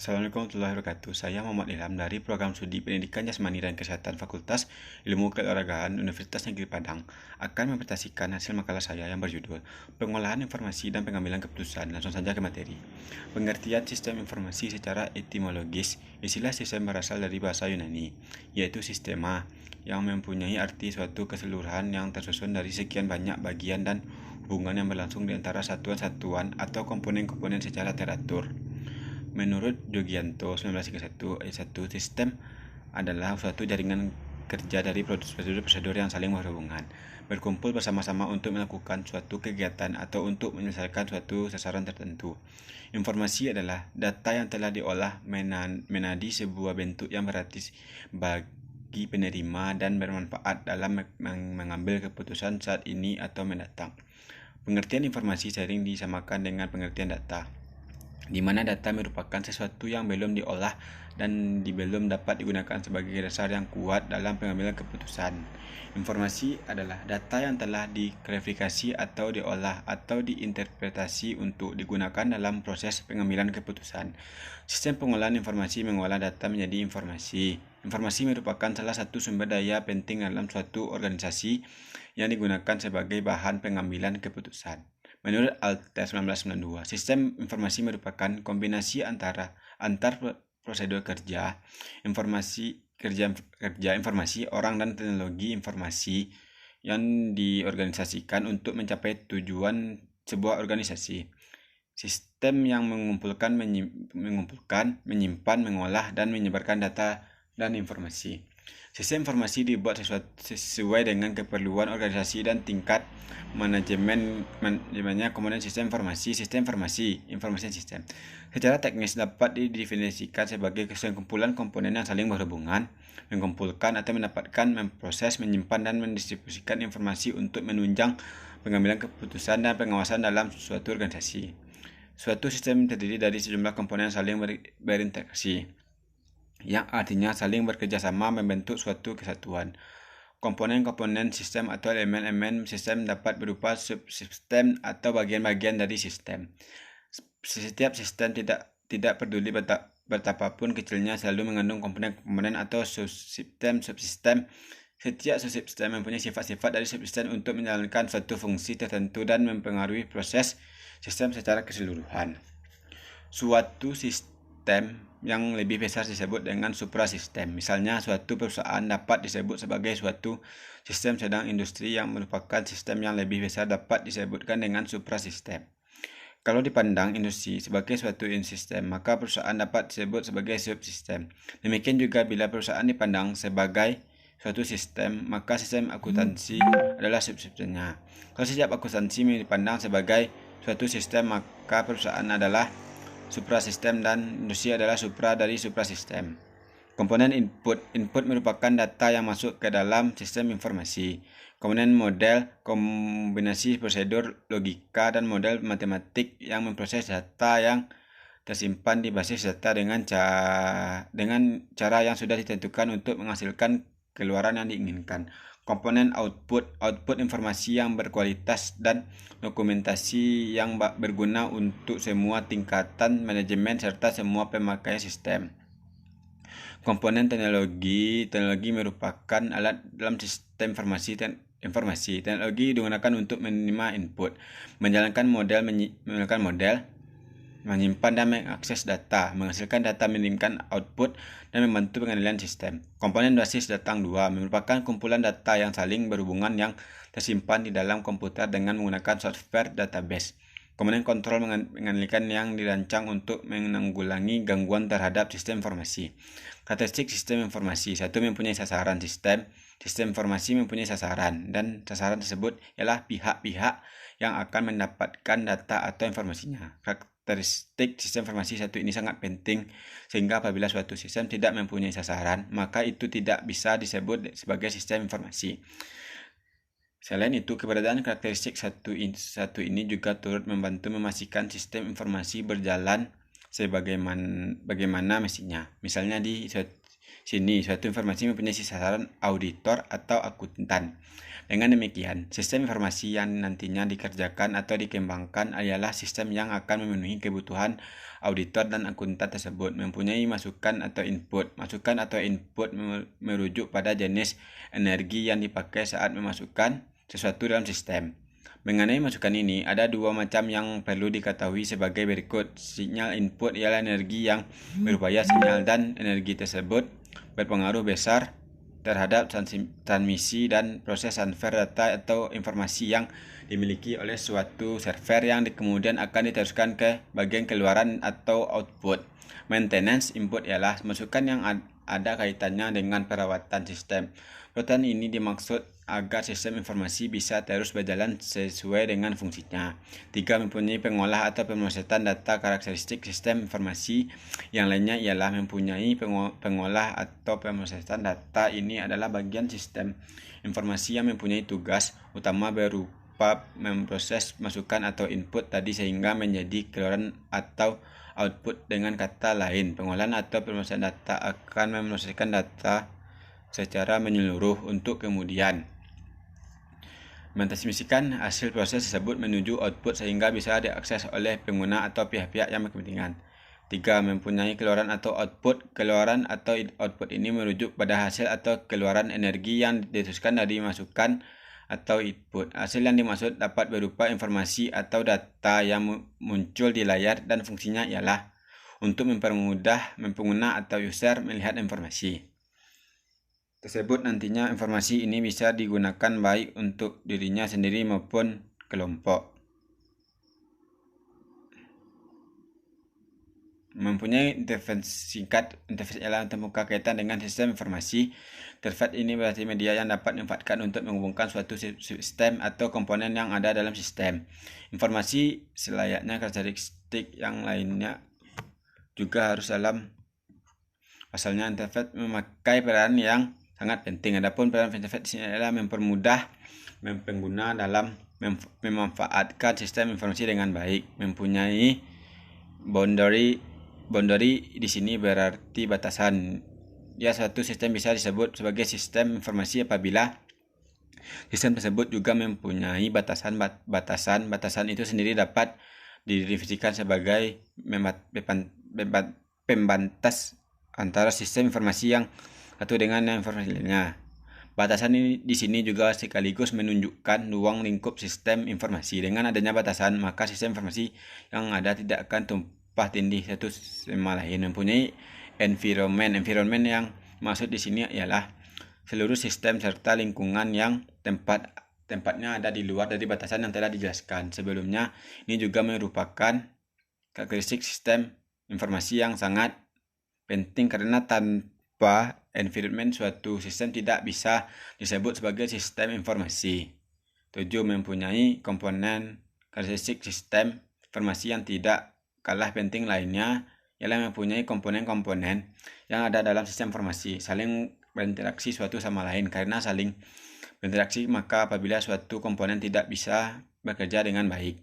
Assalamualaikum warahmatullahi wabarakatuh. Saya Muhammad Ilham dari Program Studi Pendidikan Jasmani dan Kesehatan Fakultas Ilmu Keolahragaan Universitas Negeri Padang akan mempresentasikan hasil makalah saya yang berjudul Pengolahan Informasi dan Pengambilan Keputusan. Langsung saja ke materi. Pengertian sistem informasi secara etimologis. Istilah sistem berasal dari bahasa Yunani, yaitu sistema, yang mempunyai arti suatu keseluruhan yang tersusun dari sekian banyak bagian dan hubungan yang berlangsung di antara satuan-satuan atau komponen-komponen secara teratur. Menurut Yogianto 1931 ayat 1, sistem adalah suatu jaringan kerja dari prosedur-prosedur yang saling berhubungan, berkumpul bersama-sama untuk melakukan suatu kegiatan atau untuk menyelesaikan suatu sasaran tertentu. Informasi adalah data yang telah diolah menjadi sebuah bentuk yang berarti bagi penerima dan bermanfaat dalam mengambil keputusan saat ini atau mendatang. Pengertian informasi sering disamakan dengan pengertian data, di mana data merupakan sesuatu yang belum diolah dan belum dapat digunakan sebagai dasar yang kuat dalam pengambilan keputusan. Informasi adalah data yang telah diklasifikasi atau diolah atau diinterpretasi untuk digunakan dalam proses pengambilan keputusan. Sistem pengolahan informasi mengolah data menjadi informasi. Informasi merupakan salah satu sumber daya penting dalam suatu organisasi yang digunakan sebagai bahan pengambilan keputusan. Menurut Alter 1992, sistem informasi merupakan kombinasi antar prosedur kerja informasi, orang dan teknologi informasi yang diorganisasikan untuk mencapai tujuan sebuah organisasi. Sistem yang mengumpulkan, menyimpan, mengolah, dan menyebarkan data dan informasi. Sistem informasi dibuat sesuai dengan keperluan organisasi dan tingkat manajemennya. Komponen sistem informasi. Informasi sistem secara teknis dapat didefinisikan sebagai kesimpulan komponen yang saling berhubungan, mengumpulkan atau mendapatkan, memproses, menyimpan, dan mendistribusikan informasi untuk menunjang pengambilan keputusan dan pengawasan dalam suatu organisasi. Suatu sistem terdiri dari sejumlah komponen saling berinteraksi, yang artinya saling bekerjasama membentuk suatu kesatuan. Komponen-komponen sistem atau elemen-elemen sistem dapat berupa subsistem atau bagian-bagian dari sistem. Setiap sistem tidak peduli betapapun kecilnya selalu mengandung komponen-komponen atau subsistem. Setiap subsistem mempunyai sifat-sifat dari subsistem untuk menjalankan suatu fungsi tertentu dan mempengaruhi proses sistem secara keseluruhan. Suatu sistem yang lebih besar disebut dengan suprasistem. Misalnya, suatu perusahaan dapat disebut sebagai suatu sistem, sedang industri yang merupakan sistem yang lebih besar dapat disebutkan dengan suprasistem. Kalau dipandang industri sebagai suatu sistem, maka perusahaan dapat disebut sebagai subsistem. Demikian juga bila perusahaan dipandang sebagai suatu sistem, maka sistem akuntansi adalah subsistemnya. Kalau setiap akuntansi dipandang sebagai suatu sistem, maka perusahaan adalah suprasistem dan industri adalah supra dari suprasistem. Komponen input merupakan data yang masuk ke dalam sistem informasi. Komponen model, kombinasi prosedur logika dan model matematik yang memproses data yang tersimpan di basis data dengan cara yang sudah ditentukan untuk menghasilkan keluaran yang diinginkan. Komponen output informasi yang berkualitas dan dokumentasi yang berguna untuk semua tingkatan manajemen serta semua pemakai sistem. Komponen teknologi merupakan alat dalam sistem informasi. Teknologi digunakan untuk menerima input, menjalankan model, menyimpan dan mengakses data, menghasilkan data, mengirimkan output, dan membantu pengendalian sistem. Komponen basis datang 2 merupakan kumpulan data yang saling berhubungan yang tersimpan di dalam komputer dengan menggunakan software database. Komponen kontrol mengendalikan yang dirancang untuk menanggulangi gangguan terhadap sistem informasi. Karakteristik sistem informasi. 1. Mempunyai sasaran. Sistem informasi mempunyai sasaran, dan sasaran tersebut ialah pihak-pihak yang akan mendapatkan data atau informasinya. Karakteristik sistem informasi satu ini sangat penting, sehingga apabila suatu sistem tidak mempunyai sasaran, maka itu tidak bisa disebut sebagai sistem informasi. Selain itu, keberadaan karakteristik satu ini juga turut membantu memastikan sistem informasi berjalan bagaimana mestinya. Misalnya di sini, suatu informasi mempunyai sasaran auditor atau akuntan. Dengan demikian, sistem informasi yang nantinya dikerjakan atau dikembangkan adalah sistem yang akan memenuhi kebutuhan auditor dan akuntan tersebut, mempunyai masukan atau input. Masukan atau input merujuk pada jenis energi yang dipakai saat memasukkan sesuatu dalam sistem. Mengenai masukan ini, ada dua macam yang perlu diketahui sebagai berikut. Sinyal input ialah energi yang berupaya sinyal, dan energi tersebut berpengaruh besar terhadap transmisi dan proses transfer data atau informasi yang dimiliki oleh suatu server yang kemudian akan diteruskan ke bagian keluaran atau output. Maintenance input ialah masukan yang ada kaitannya dengan perawatan sistem. Perawatan ini dimaksud agar sistem informasi bisa terus berjalan sesuai dengan fungsinya. 3. Mempunyai pengolah atau pemrosesan data. Karakteristik sistem informasi yang lainnya ialah mempunyai pengolah atau pemrosesan data. Ini adalah bagian sistem informasi yang mempunyai tugas utama berupa memproses masukan atau input tadi sehingga menjadi keluaran atau output. Dengan kata lain, pengolahan atau pemrosesan data akan memproseskan data secara menyeluruh untuk kemudian mentransmisikan hasil proses tersebut menuju output sehingga bisa diakses oleh pengguna atau pihak-pihak yang berkepentingan. 3. Mempunyai keluaran atau output. Keluaran atau output ini merujuk pada hasil atau keluaran energi yang diteruskan dari masukan atau input. Hasil yang dimaksud dapat berupa informasi atau data yang muncul di layar, dan fungsinya ialah untuk mempermudah pengguna atau user melihat informasi tersebut. Nantinya informasi ini bisa digunakan baik untuk dirinya sendiri maupun kelompok. Mempunyai interface singkat. Interface ialah membuka kaitan dengan sistem informasi. Interface ini berarti media yang dapat dimanfaatkan untuk menghubungkan suatu sistem atau komponen yang ada dalam sistem. Informasi selayaknya karakteristik yang lainnya juga harus dalam pasalnya. Interface memakai peran yang sangat penting. Adapun peran interface di sini adalah mempermudah pengguna dalam memanfaatkan sistem informasi dengan baik. Mempunyai boundary di sini berarti batasan. Ya, suatu sistem bisa disebut sebagai sistem informasi apabila sistem tersebut juga mempunyai batasan. Batasan itu sendiri dapat didefinisikan sebagai pembatas antara sistem informasi yang satu dengan informasi lainnya. Batasan ini di sini juga sekaligus menunjukkan ruang lingkup sistem informasi. Dengan adanya batasan, maka sistem informasi yang ada tidak akan tumpah tindih satu sama lain. Mempunyai environment. Environment yang maksud di sini ialah seluruh sistem serta lingkungan yang tempatnya ada di luar dari batasan yang telah dijelaskan sebelumnya. Ini juga merupakan karakteristik sistem informasi yang sangat penting, karena tanpa environment suatu sistem tidak bisa disebut sebagai sistem informasi. 7. Mempunyai komponen. Karakteristik sistem informasi yang tidak kalah penting lainnya ialah mempunyai komponen-komponen yang ada dalam sistem informasi saling berinteraksi suatu sama lain. Karena saling berinteraksi, maka apabila suatu komponen tidak bisa bekerja dengan baik,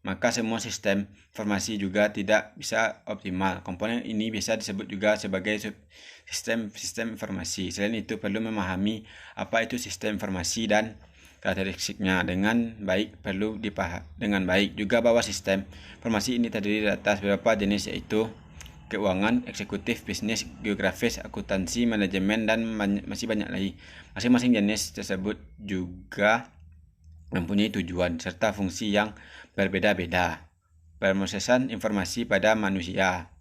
maka semua sistem informasi juga tidak bisa optimal. Komponen ini bisa disebut juga sebagai sistem informasi. Selain itu, perlu memahami apa itu sistem informasi dan karakteristiknya dengan baik. Perlu dipahami dengan baik juga bahwa sistem informasi ini terdiri atas beberapa jenis, yaitu keuangan, eksekutif, bisnis, geografis, akuntansi, manajemen, dan masih banyak lagi. Masing-masing jenis tersebut juga mempunyai tujuan serta fungsi yang berbeda-beda. Pemrosesan informasi pada manusia.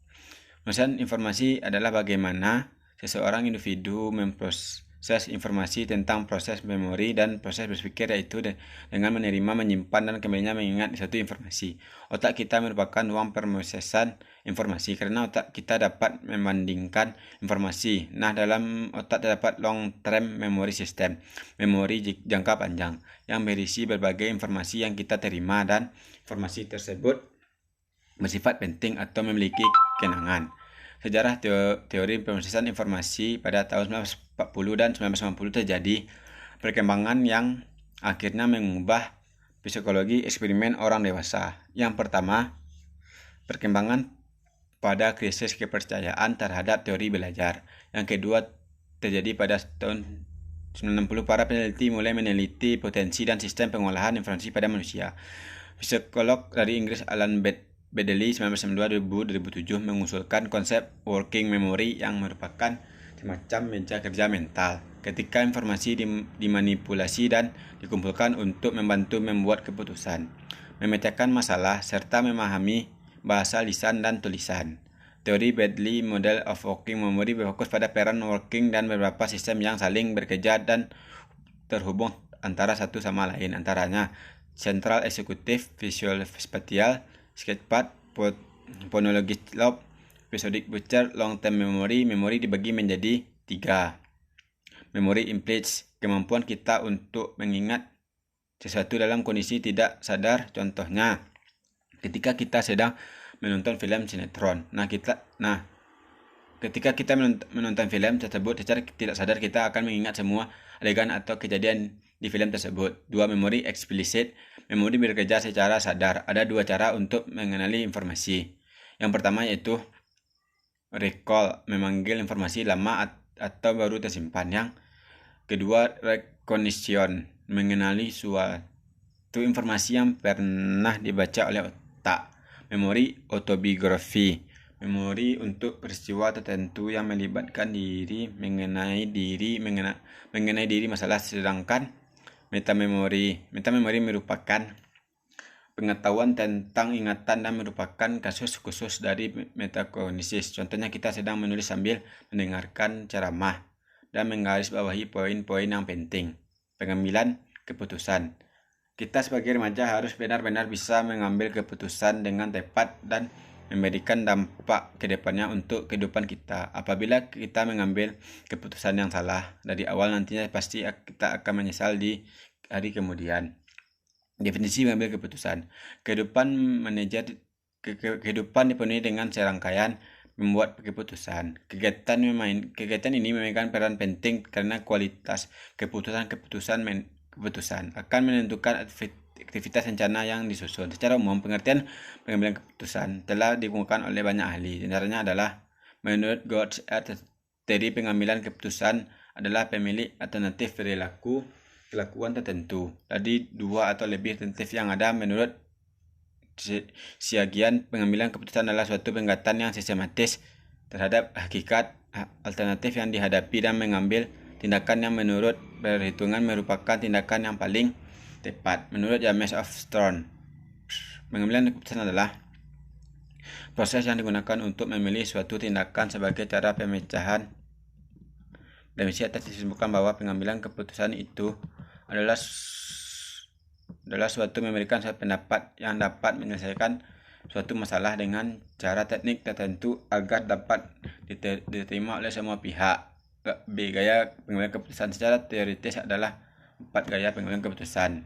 Pemrosesan informasi adalah bagaimana seseorang individu memproses informasi tentang proses memori dan proses berpikir, yaitu dengan menerima, menyimpan, dan kembalinya mengingat suatu informasi. Otak kita merupakan ruang pemrosesan informasi karena otak kita dapat membandingkan informasi. Nah, dalam otak terdapat long term memory system, memori jangka panjang, yang berisi berbagai informasi yang kita terima, dan informasi tersebut bersifat penting atau memiliki kenangan. Sejarah teori pemrosesan informasi pada tahun 1940 dan 1990 terjadi perkembangan yang akhirnya mengubah psikologi eksperimen orang dewasa. Yang pertama, perkembangan pada krisis kepercayaan terhadap teori belajar. Yang kedua terjadi pada tahun 1960, para peneliti mulai meneliti potensi dan sistem pengolahan informasi pada manusia. Psikolog dari Inggris Alan Bedley 1992-2007 mengusulkan konsep working memory yang merupakan semacam meja kerja mental, ketika informasi dimanipulasi dan dikumpulkan untuk membantu membuat keputusan, memecahkan masalah, serta memahami bahasa lisan dan tulisan. Teori Bedley Model of Working Memory berfokus pada peran working dan beberapa sistem yang saling bekerja dan terhubung antara satu sama lain, antaranya Central Executive Visual Spatial, Sketchpad, Phonologic Loop, Episodic Butcher, Long Term Memory. Memori dibagi menjadi 3. Memory implicit, kemampuan kita untuk mengingat sesuatu dalam kondisi tidak sadar, contohnya ketika kita sedang menonton film sinetron. Ketika kita menonton film tersebut secara tidak sadar, kita akan mengingat semua adegan atau kejadian di film tersebut. 2. Memori eksplisit, memori bekerja secara sadar. Ada 2 cara untuk mengenali informasi. Yang pertama yaitu recall, memanggil informasi lama atau baru tersimpan. Yang kedua recognition, mengenali suatu informasi yang pernah dibaca oleh otak. Memori autobiografi, memori untuk peristiwa tertentu yang melibatkan diri, mengenai diri masalah. Sedangkan metamemori merupakan pengetahuan tentang ingatan dan merupakan kasus khusus dari metakognisis. Contohnya, kita sedang menulis sambil mendengarkan ceramah dan menggarisbawahi poin-poin yang penting. Pengambilan keputusan, kita sebagai remaja harus benar-benar bisa mengambil keputusan dengan tepat dan memberikan dampak ke depannya untuk kehidupan kita. Apabila kita mengambil keputusan yang salah dari awal, nantinya pasti kita akan menyesal di hari kemudian. Definisi mengambil keputusan. Kehidupan dipenuhi dengan serangkaian membuat keputusan. Kegiatan ini memegang peran penting karena kualitas keputusan akan menentukan aktivitas rencana yang disusun. Secara umum, pengertian pengambilan keputusan telah dikemukakan oleh banyak ahli. Antaranya adalah, menurut Goddard, teori pengambilan keputusan adalah pemilik alternatif kelakuan tertentu dari 2 atau lebih alternatif yang ada. Menurut Siagian, pengambilan keputusan adalah suatu penggatan yang sistematis terhadap hakikat alternatif yang dihadapi dan mengambil tindakan yang menurut perhitungan merupakan tindakan yang paling tepat. Menurut James of Thorne, pengambilan keputusan adalah proses yang digunakan untuk memilih suatu tindakan sebagai cara pemecahan definisi atas disebutkan bahwa pengambilan keputusan itu adalah suatu memberikan suatu pendapat yang dapat menyelesaikan suatu masalah dengan cara teknik tertentu agar dapat diterima oleh semua pihak. B. Gaya pengambilan keputusan. Secara teoritis adalah 4 gaya pengambilan keputusan.